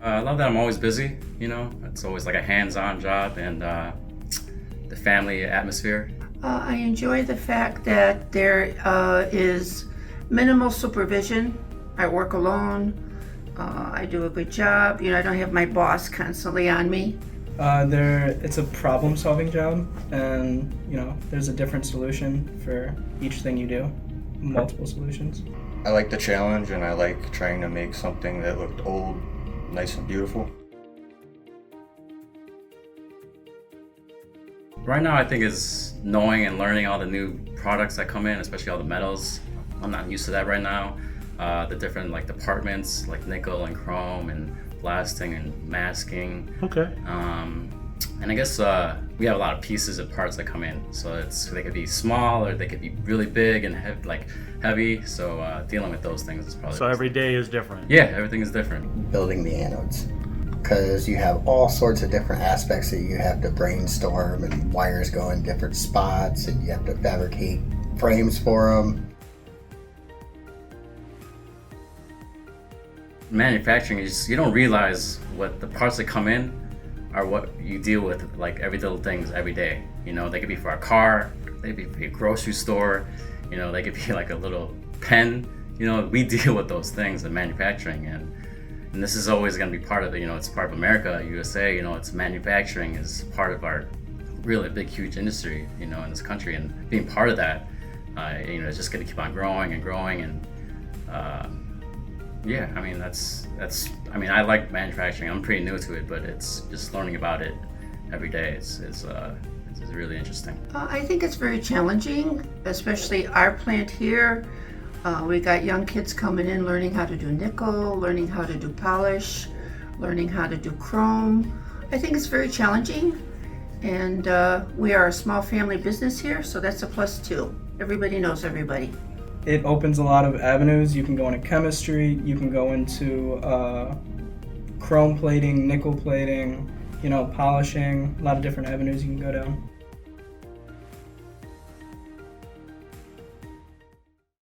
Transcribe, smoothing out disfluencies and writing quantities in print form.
I love that I'm always busy, it's always like a hands-on job and the family atmosphere. I enjoy the fact that there is minimal supervision. I work alone. I do a good job. I don't have my boss constantly on me. It's a problem-solving job, and there's a different solution for each thing you do. Multiple solutions. I like the challenge, and I like trying to make something that looked old nice and beautiful. Right now I think is knowing and learning all the new products that come in, especially all the metals. I'm not used to that right now. The different departments like nickel and chrome and blasting and masking. Okay. And I guess we have a lot of pieces and parts that come in. So they could be small or they could be really big and heavy. So dealing with those things is probably. So every day is different. Yeah, everything is different. Building the anodes, because you have all sorts of different aspects that you have to brainstorm, and wires go in different spots, and you have to fabricate frames for them. Manufacturing is you don't realize what the parts that come in are what you deal with every little things every day. They could be for a car, they could be a grocery store, they could be like a little pen. We deal with those things in manufacturing, and this is always going to be part of it. It's part of America, USA. It's manufacturing is part of our really big, huge industry, in this country, and being part of that, it's just going to keep on growing and growing. And yeah, I mean that's. I mean, I like manufacturing. I'm pretty new to it, but it's just learning about it every day. It's really interesting. I think it's very challenging, especially our plant here. We got young kids coming in learning how to do nickel, learning how to do polish, learning how to do chrome. I think it's very challenging, and we are a small family business here, so that's a plus too. Everybody knows everybody. It opens a lot of avenues. You can go into chemistry, you can go into chrome plating, nickel plating, polishing, a lot of different avenues you can go down.